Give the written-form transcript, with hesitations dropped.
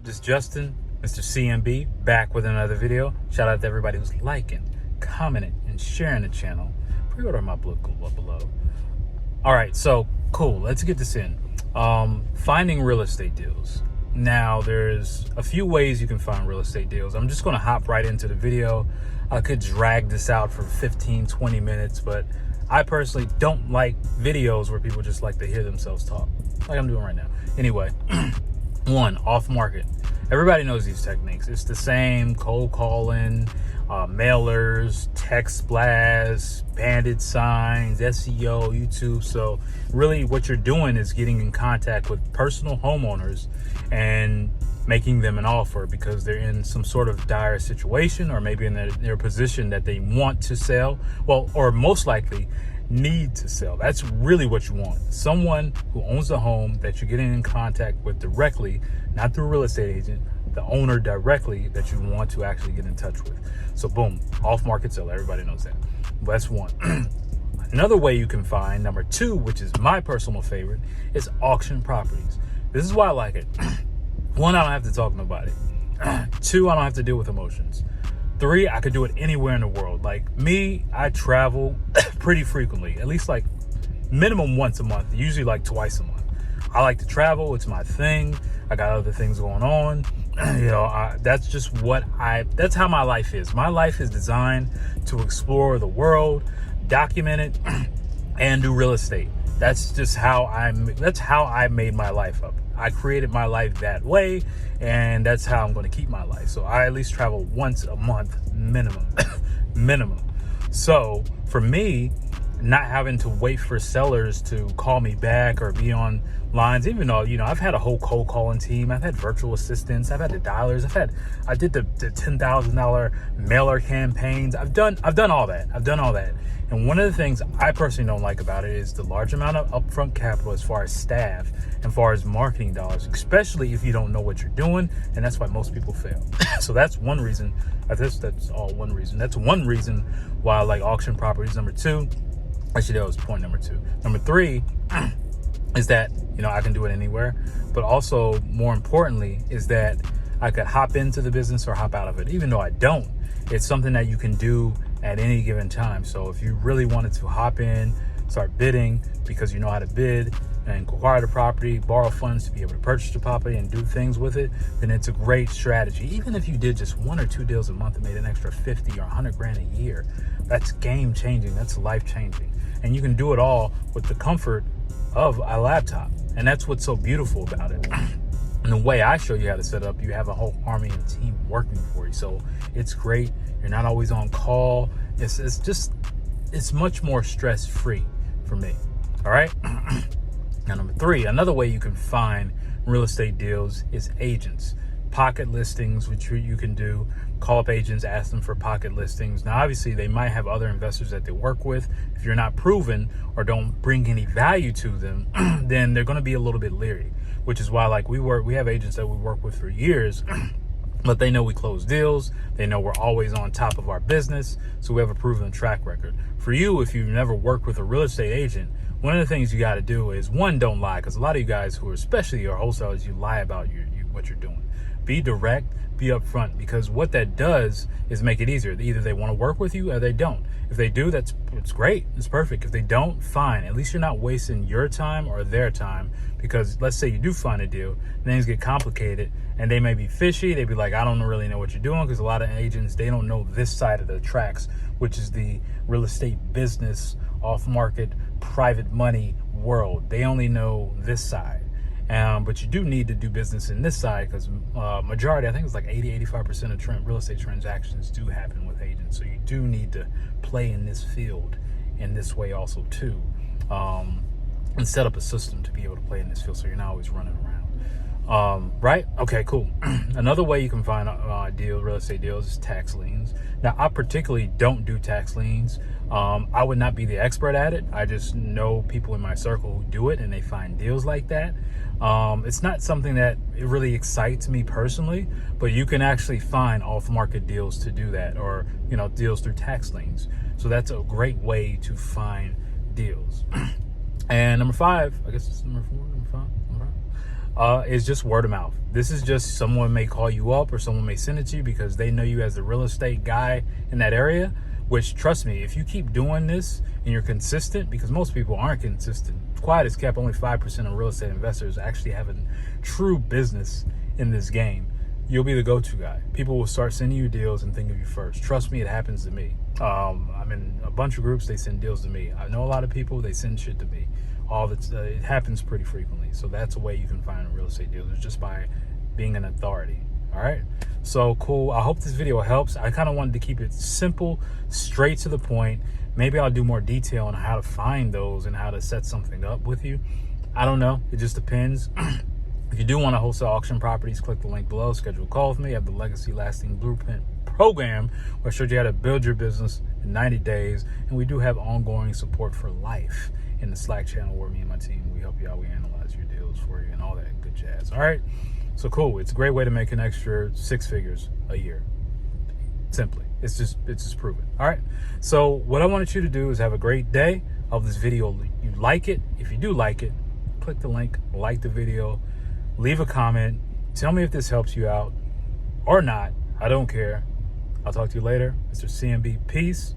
This is Justin, Mr. CMB, back with another video. Shout out to everybody who's liking, commenting, and sharing the channel. Pre-order my book below. All right, so cool. Let's get this in. Finding real estate deals. Now, there's a few ways you can find real estate deals. I'm just going to hop right into the video. I could drag this out for 15, 20 minutes, but I personally don't like videos where people just like to hear themselves talk, like I'm doing right now. Anyway, one, off market. Everybody knows these techniques. It's the same: cold calling, mailers, text blasts, bandit signs, SEO, YouTube. So really what you're doing is getting in contact with personal homeowners and making them an offer because they're in some sort of dire situation, or maybe in their position that they want to sell, well, or most likely need to sell. That's really what you want. Someone who owns a home that you're getting in contact with directly, not through a real estate agent, the owner directly that you want to actually get in touch with. So boom, off market seller. Everybody knows that. That's one. Another way you can find, number two, which is my personal favorite, is auction properties. This is why I like it. One, I don't have to talk to nobody. Two, I don't have to deal with emotions. Three, I could do it anywhere in the world. Like me, I travel pretty frequently, at least like minimum once a month, usually like twice a month. I like to travel. It's my thing. I got other things going on. That's just that's how my life is. My life is designed to explore the world, document it, and do real estate. That's just how I made my life up. I created my life that way, and that's how I'm going to keep my life. So I at least travel once a month minimum. Minimum. So for me, not having to wait for sellers to call me back or be on lines, even though, I've had a whole cold calling team. I've had virtual assistants. I've had the dialers. I did the $10,000 mailer campaigns. I've done all that. And one of the things I personally don't like about it is the large amount of upfront capital as far as staff and far as marketing dollars, especially if you don't know what you're doing. And that's why most people fail. So that's one reason. That's all one reason. That's one reason why I like auction properties. Number two, actually, that was point number two. Number three is that, I can do it anywhere. But also, more importantly, is that I could hop into the business or hop out of it. Even though I don't, it's something that you can do at any given time. So if you really wanted to hop in, start bidding because you know how to bid and acquire the property, borrow funds to be able to purchase the property and do things with it, then it's a great strategy. Even if you did just 1 or 2 deals a month and made an extra 50 or 100 grand a year, that's game changing. That's life changing. And you can do it all with the comfort of a laptop. And that's what's so beautiful about it. And the way I show you how to set up, you have a whole army and team working for you. So it's great. You're not always on call. It's much more stress-free for me. All right. Now, number three, another way you can find real estate deals is agents. Pocket listings, which you can do. Call up agents, ask them for pocket listings. Now, obviously, they might have other investors that they work with. If you're not proven or don't bring any value to them, then they're going to be a little bit leery, which is why, like, we have agents that we work with for years, but they know we close deals. They know we're always on top of our business. So we have a proven track record. For you, if you've never worked with a real estate agent, one of the things you got to do is, one, don't lie. Because a lot of you guys who are, especially your wholesalers, you lie about what you're doing. Be direct, be upfront, because what that does is make it easier. Either they want to work with you or they don't. If they do, it's great. It's perfect. If they don't, fine. At least you're not wasting your time or their time, because let's say you do find a deal, things get complicated and they may be fishy. They'd be like, I don't really know what you're doing, because a lot of agents, they don't know this side of the tracks, which is the real estate business, off-market, private money world. They only know this side. But you do need to do business in this side, because majority, I think it's like 80-85% of real estate transactions do happen with agents. So you do need to play in this field in this way also too, and set up a system to be able to play in this field so you're not always running around. Right? Okay, cool. Another way you can find real estate deals is tax liens. Now, I particularly don't do tax liens. I would not be the expert at it. I just know people in my circle who do it, and they find deals like that. It's not something that it really excites me personally, but you can actually find off-market deals to do that, or deals through tax liens. So that's a great way to find deals. And number five, I guess it's number four, number five. is just word of mouth. This is just someone may call you up or someone may send it to you because they know you as the real estate guy in that area, which, trust me, if you keep doing this and you're consistent, because most people aren't consistent. Quiet as kept, only 5% of real estate investors actually have a true business in this game. You'll be the go-to guy. People will start sending you deals and think of you first. Trust me, it happens to me. I'm in a bunch of groups, they send deals to me. I know a lot of people, they send shit to me. It happens pretty frequently. So that's a way you can find a real estate deal, is just by being an authority. All right, so cool. I hope this video helps. I kind of wanted to keep it simple, straight to the point. Maybe I'll do more detail on how to find those and how to set something up with you. I don't know, it just depends. If you do want to wholesale auction properties, click the link below, schedule a call with me. I have the Legacy Lasting Blueprint program where I showed you how to build your business in 90 days. And we do have ongoing support for life in the Slack channel where me and my team, we help you out, we analyze your deals for you and all that good jazz. All right, so cool. It's a great way to make an extra 6 figures a year. Simply, it's just proven. All right, so what I wanted you to do is have a great day. Of this video, you like it. If you do like it, click the link, like the video, leave a comment, tell me if this helps you out or not. I don't care. I'll talk to you later. Mr. CMB, peace.